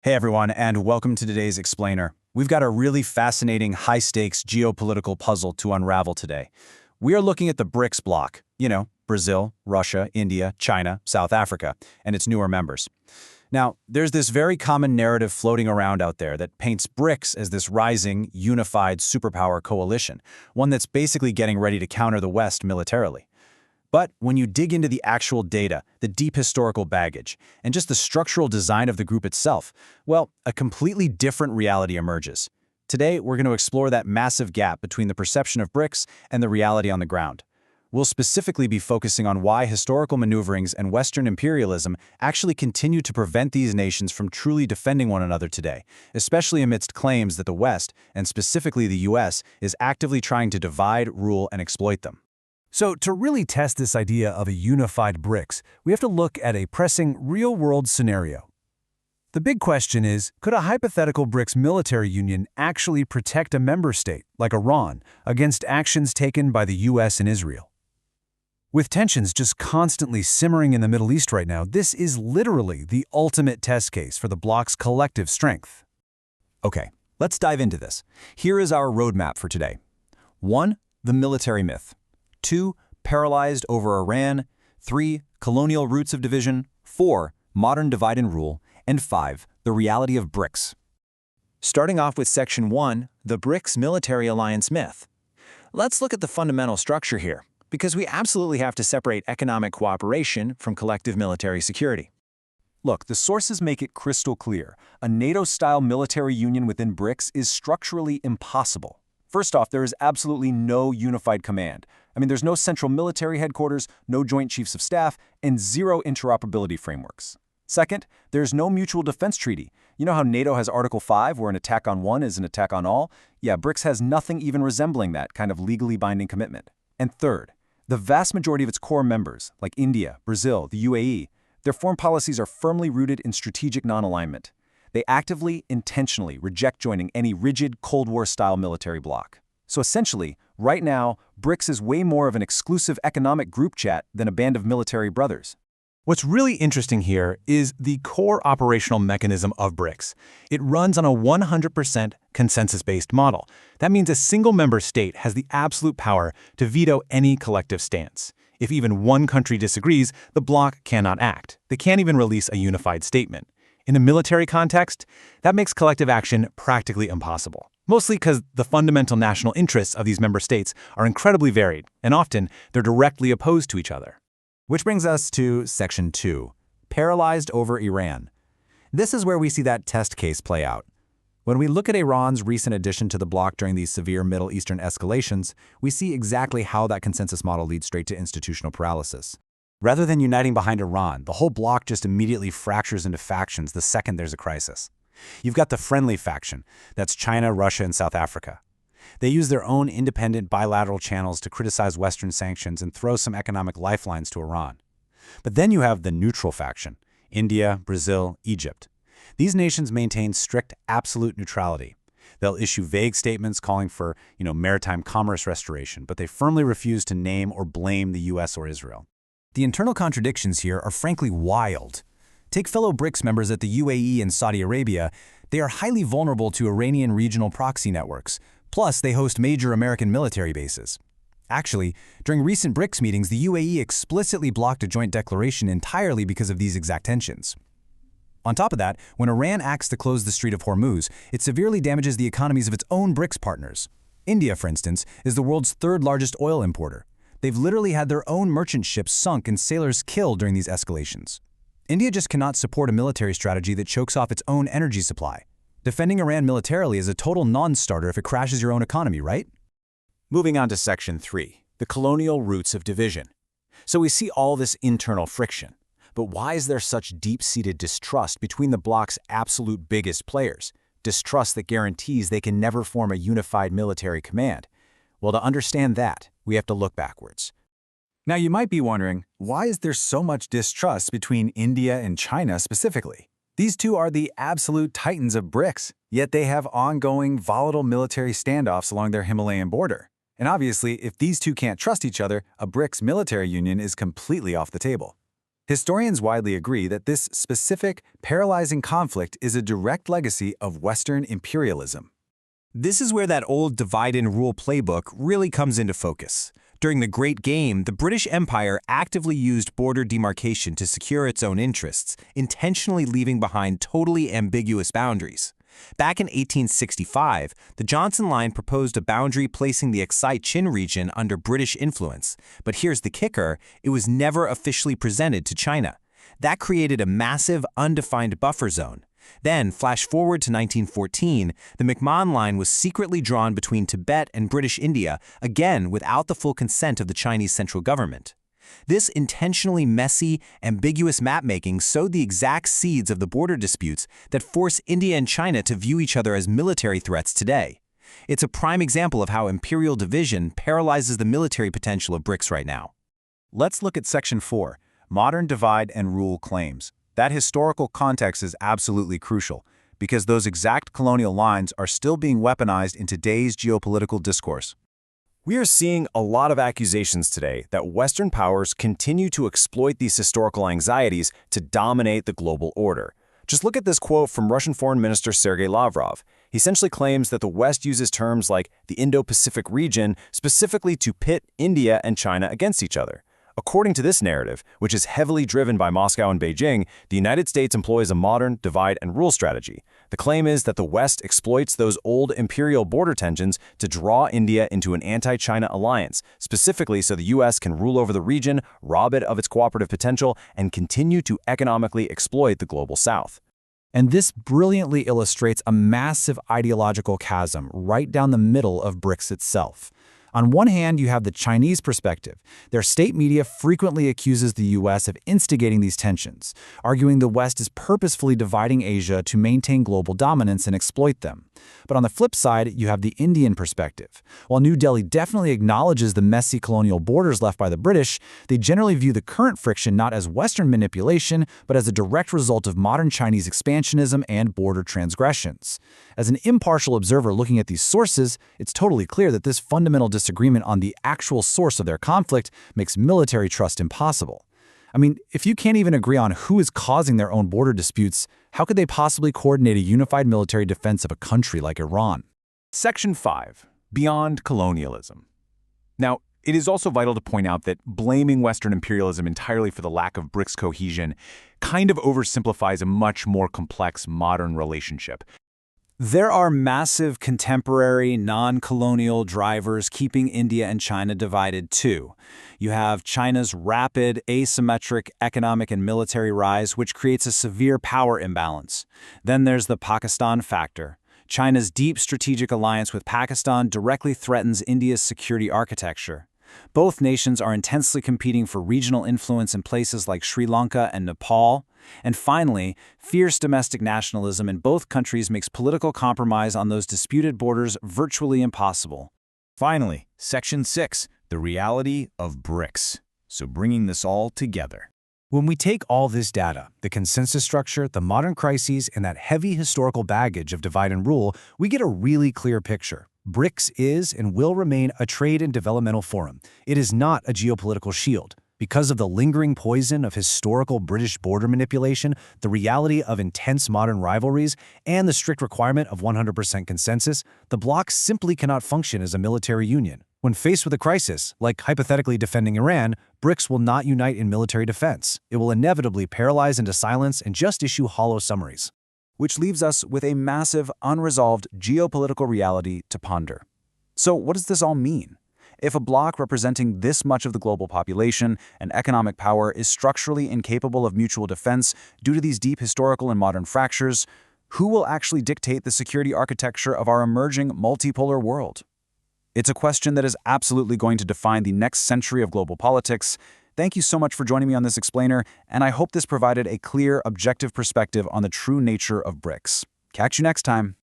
Hey everyone, and welcome to today's Explainer. We've got a really fascinating, high-stakes geopolitical puzzle to unravel today. We are looking at the BRICS bloc, Brazil, Russia, India, China, South Africa, and its newer members. Now, there's this very common narrative floating around out there that paints BRICS as this rising, unified superpower coalition, one that's basically getting ready to counter the West militarily. But when you dig into the actual data, the deep historical baggage, and just the structural design of the group itself, well, a completely different reality emerges. Today, we're going to explore that massive gap between the perception of BRICS and the reality on the ground. We'll specifically be focusing on why historical maneuverings and Western imperialism actually continue to prevent these nations from truly defending one another today, especially amidst claims that the West, and specifically the US, is actively trying to divide, rule, and exploit them. So, to really test this idea of a unified BRICS, we have to look at a pressing, real-world scenario. The big question is, could a hypothetical BRICS military union actually protect a member state, like Iran, against actions taken by the US and Israel? With tensions just constantly simmering in the Middle East right now, this is literally the ultimate test case for the bloc's collective strength. Okay, let's dive into this. Here is our roadmap for today. 1. The military myth. 2. Paralyzed over Iran. 3. Colonial roots of division. 4. Modern divide and rule. And 5. The reality of BRICS. Starting off with Section 1, the BRICS military alliance myth. Let's look at the fundamental structure here, because we absolutely have to separate economic cooperation from collective military security. Look, the sources make it crystal clear. A NATO-style military union within BRICS is structurally impossible. First off, there is absolutely no unified command. There's no central military headquarters, no joint chiefs of staff, and zero interoperability frameworks. Second, there's no mutual defense treaty. You know how NATO has Article 5, where an attack on one is an attack on all? Yeah, BRICS has nothing even resembling that kind of legally binding commitment. And third, the vast majority of its core members, like India, Brazil, the UAE, their foreign policies are firmly rooted in strategic non-alignment. They actively, intentionally reject joining any rigid Cold War-style military bloc. So essentially, right now, BRICS is way more of an exclusive economic group chat than a band of military brothers. What's really interesting here is the core operational mechanism of BRICS. It runs on a 100% consensus-based model. That means a single member state has the absolute power to veto any collective stance. If even one country disagrees, the bloc cannot act. They can't even release a unified statement. In a military context, that makes collective action practically impossible, mostly because the fundamental national interests of these member states are incredibly varied, and often they're directly opposed to each other. Which brings us to Section 2, paralyzed over Iran. This is where we see that test case play out. When we look at Iran's recent addition to the bloc during these severe Middle Eastern escalations, we see exactly how that consensus model leads straight to institutional paralysis. Rather than uniting behind Iran, the whole bloc just immediately fractures into factions the second there's a crisis. You've got the friendly faction, that's China, Russia, and South Africa. They use their own independent bilateral channels to criticize Western sanctions and throw some economic lifelines to Iran. But then you have the neutral faction, India, Brazil, Egypt. These nations maintain strict absolute neutrality. They'll issue vague statements calling for, maritime commerce restoration, but they firmly refuse to name or blame the US or Israel. The internal contradictions here are frankly wild. Take fellow BRICS members at the UAE and Saudi Arabia. They are highly vulnerable to Iranian regional proxy networks. Plus, they host major American military bases. Actually, during recent BRICS meetings, the UAE explicitly blocked a joint declaration entirely because of these exact tensions. On top of that, when Iran acts to close the Strait of Hormuz, it severely damages the economies of its own BRICS partners. India, for instance, is the world's third-largest oil importer. They've literally had their own merchant ships sunk and sailors killed during these escalations. India just cannot support a military strategy that chokes off its own energy supply. Defending Iran militarily is a total non-starter if it crashes your own economy, right? Moving on to Section 3, the colonial roots of division. So we see all this internal friction. But why is there such deep-seated distrust between the bloc's absolute biggest players? Distrust that guarantees they can never form a unified military command. Well, to understand that, we have to look backwards. Now you might be wondering, why is there so much distrust between India and China specifically? These two are the absolute titans of BRICS, yet they have ongoing volatile military standoffs along their Himalayan border. And obviously, if these two can't trust each other, a BRICS military union is completely off the table. Historians widely agree that this specific, paralyzing conflict is a direct legacy of Western imperialism. This is where that old divide and rule playbook really comes into focus. During the Great Game, the British Empire actively used border demarcation to secure its own interests, intentionally leaving behind totally ambiguous boundaries. Back in 1865, the Johnson Line proposed a boundary placing the Aksai Chin region under British influence. But here's the kicker, it was never officially presented to China. That created a massive, undefined buffer zone. Then, flash forward to 1914, the McMahon Line was secretly drawn between Tibet and British India, again without the full consent of the Chinese central government. This intentionally messy, ambiguous mapmaking sowed the exact seeds of the border disputes that force India and China to view each other as military threats today. It's a prime example of how imperial division paralyzes the military potential of BRICS right now. Let's look at Section 4, Modern Divide and Rule Claims. That historical context is absolutely crucial, because those exact colonial lines are still being weaponized in today's geopolitical discourse. We are seeing a lot of accusations today that Western powers continue to exploit these historical anxieties to dominate the global order. Just look at this quote from Russian Foreign Minister Sergei Lavrov. He essentially claims that the West uses terms like the Indo-Pacific region specifically to pit India and China against each other. According to this narrative, which is heavily driven by Moscow and Beijing, the United States employs a modern divide and rule strategy. The claim is that the West exploits those old imperial border tensions to draw India into an anti-China alliance, specifically so the U.S. can rule over the region, rob it of its cooperative potential, and continue to economically exploit the global South. And this brilliantly illustrates a massive ideological chasm right down the middle of BRICS itself. On one hand, you have the Chinese perspective. Their state media frequently accuses the U.S. of instigating these tensions, arguing the West is purposefully dividing Asia to maintain global dominance and exploit them. But on the flip side, you have the Indian perspective. While New Delhi definitely acknowledges the messy colonial borders left by the British, they generally view the current friction not as Western manipulation, but as a direct result of modern Chinese expansionism and border transgressions. As an impartial observer looking at these sources, it's totally clear that this fundamental disagreement on the actual source of their conflict makes military trust impossible. I mean, if you can't even agree on who is causing their own border disputes, how could they possibly coordinate a unified military defense of a country like Iran? Section 5. Beyond colonialism. Now, it is also vital to point out that blaming Western imperialism entirely for the lack of BRICS cohesion kind of oversimplifies a much more complex modern relationship. There are massive contemporary non-colonial drivers keeping India and China divided too. You have China's rapid, asymmetric economic and military rise, which creates a severe power imbalance. Then there's the Pakistan factor. China's deep strategic alliance with Pakistan directly threatens India's security architecture. Both nations are intensely competing for regional influence in places like Sri Lanka and Nepal. And finally, fierce domestic nationalism in both countries makes political compromise on those disputed borders virtually impossible. Finally, Section 6, the reality of BRICS. So bringing this all together. When we take all this data, the consensus structure, the modern crises, and that heavy historical baggage of divide and rule, we get a really clear picture. BRICS is and will remain a trade and developmental forum. It is not a geopolitical shield. Because of the lingering poison of historical British border manipulation, the reality of intense modern rivalries, and the strict requirement of 100% consensus, the bloc simply cannot function as a military union. When faced with a crisis, like hypothetically defending Iran, BRICS will not unite in military defense. It will inevitably paralyze into silence and just issue hollow summaries. Which leaves us with a massive, unresolved geopolitical reality to ponder. So what does this all mean? If a bloc representing this much of the global population and economic power is structurally incapable of mutual defense due to these deep historical and modern fractures, who will actually dictate the security architecture of our emerging multipolar world? It's a question that is absolutely going to define the next century of global politics. Thank you so much for joining me on this explainer, and I hope this provided a clear, objective perspective on the true nature of BRICS. Catch you next time.